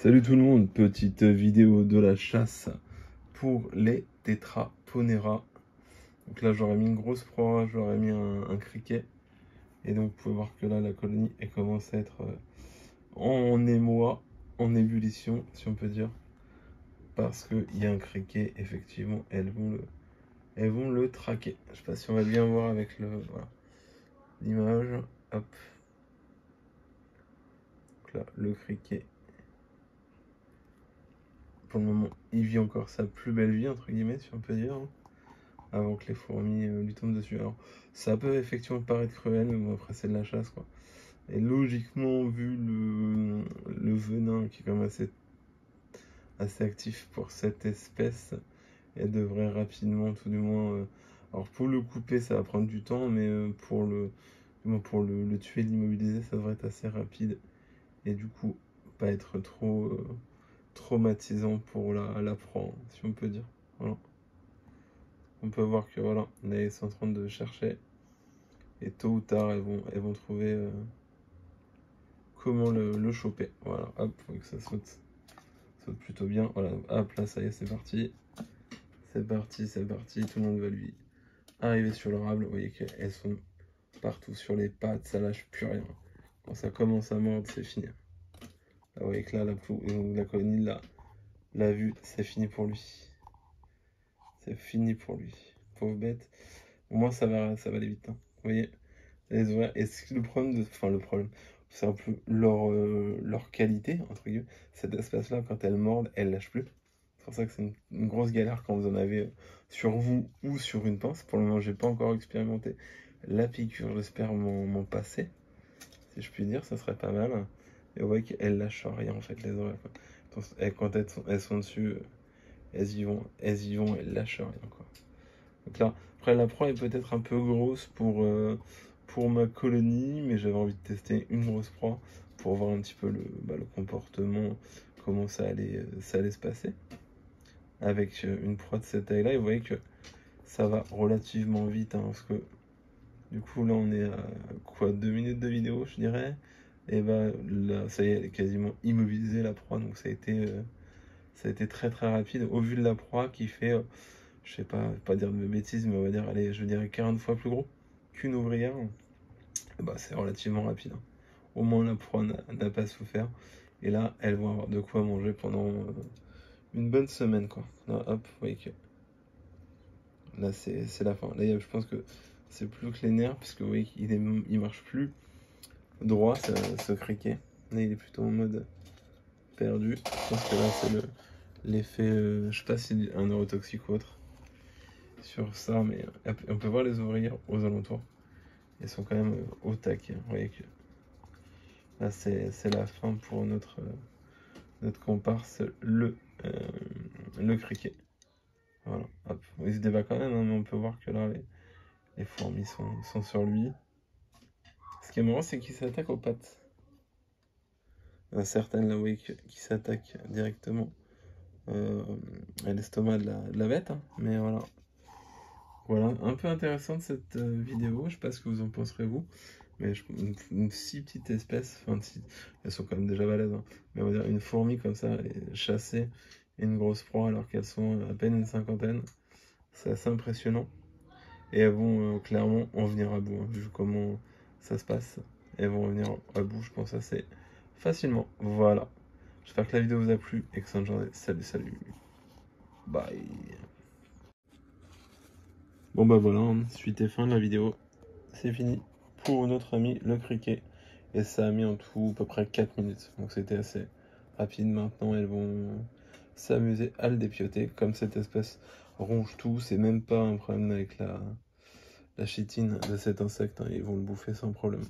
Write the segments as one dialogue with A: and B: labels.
A: Salut tout le monde, petite vidéo de la chasse pour les Tetraponera. Donc là j'aurais mis une grosse proie, j'aurais mis un criquet. Et donc vous pouvez voir que là la colonie elle commence à être en émoi, en ébullition si on peut dire. Parce qu'il y a un criquet, effectivement, elles vont le traquer. Je sais pas si on va bien voir avec l'image. Hop. Donc là le criquet. Pour le moment, il vit encore sa plus belle vie, entre guillemets, si on peut dire, hein, avant que les fourmis lui tombent dessus. Alors, ça peut effectivement paraître cruel, mais bon, après, c'est de la chasse, quoi. Et logiquement, vu le venin qui est quand même assez actif pour cette espèce, elle devrait rapidement, tout du moins... alors, pour le couper, ça va prendre du temps, mais pour le tuer, l'immobiliser, ça devrait être assez rapide. Et du coup, pas être trop... traumatisant pour la proie, si on peut dire. Voilà. On peut voir que voilà, elles sont en train de chercher et tôt ou tard elles vont trouver comment le choper. Voilà, hop, faut que ça saute plutôt bien. Voilà, hop là ça y est, c'est parti. C'est parti, tout le monde va lui arriver sur le rable. Vous voyez qu'elles sont partout sur les pattes, ça lâche plus rien. Quand ça commence à mordre, c'est fini. Là, vous voyez que là, la colonie l'a vue, c'est fini pour lui. C'est fini pour lui. Pauvre bête. Au moins, ça va aller vite. Hein. Vous voyez, les ouvrières. Et le problème le problème, c'est un peu leur qualité, entre guillemets. Cette espèce-là, quand elle mord, elle lâche plus. C'est pour ça que c'est une grosse galère quand vous en avez sur vous ou sur une pince. Pour le moment, j'ai pas encore expérimenté la piqûre. J'espère m'en passer. Si je puis dire, ça serait pas mal. Et vous voyez qu'elles lâchent rien, en fait, les oreilles. Quand elles sont dessus, elles y vont, elles lâchent rien, quoi. Donc là, après la proie est peut-être un peu grosse pour ma colonie, mais j'avais envie de tester une grosse proie pour voir un petit peu le comportement, comment ça allait se passer. Avec une proie de cette taille-là, et vous voyez que ça va relativement vite, hein, parce que du coup là on est à quoi, 2 minutes de vidéo je dirais, et bah là ça y est, elle est quasiment immobilisée la proie, donc ça a été très très rapide au vu de la proie qui fait je sais pas dire de bêtises, mais on va dire, allez, je dirais 40 fois plus gros qu'une ouvrière. Bah, c'est relativement rapide. Hein. Au moins, la proie n'a pas souffert. Et là, elles vont avoir de quoi manger pendant une bonne semaine, quoi. Là, hop, vous voyez que là, c'est la fin. Là, je pense que c'est plus que les nerfs, puisque vous voyez qu'il marche plus droit, ce criquet. Là, il est plutôt en mode perdu. Je pense que là, c'est l'effet, je sais pas si un neurotoxique ou autre sur ça, mais on peut voir les ouvrières aux alentours. Elles sont quand même au taquet. Vous voyez que là, c'est la fin pour notre comparse, le criquet. Voilà, hop. Il se débat quand même, hein, mais on peut voir que là, les fourmis sont sur lui. Ce qui est marrant, c'est qu'il s'attaque aux pattes. Il y en a certaines, là, vous voyez, qui s'attaquent directement à l'estomac de la bête. Hein, mais voilà. Voilà, un peu intéressante cette vidéo, je sais pas ce que vous en penserez vous, mais une si petite espèce, enfin elles sont quand même déjà balèzes, hein, mais on va dire une fourmi comme ça, chasser une grosse proie alors qu'elles sont à peine une cinquantaine, c'est assez impressionnant, et elles vont clairement en venir à bout, hein, vu comment ça se passe, elles vont en venir à bout, je pense assez facilement, voilà. J'espère que la vidéo vous a plu, excellente journée, salut, bye. Bon bah voilà, hein, suite et fin de la vidéo, c'est fini pour notre ami le criquet. Et ça a mis en tout à peu près 4 minutes. Donc c'était assez rapide. Maintenant, elles vont s'amuser à le dépioter. Comme cette espèce ronge tout, c'est même pas un problème avec la chitine de cet insecte. Hein, ils vont le bouffer sans problème.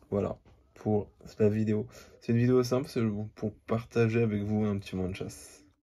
A: Voilà pour la vidéo. C'est une vidéo simple, c'est pour partager avec vous un petit moment de chasse.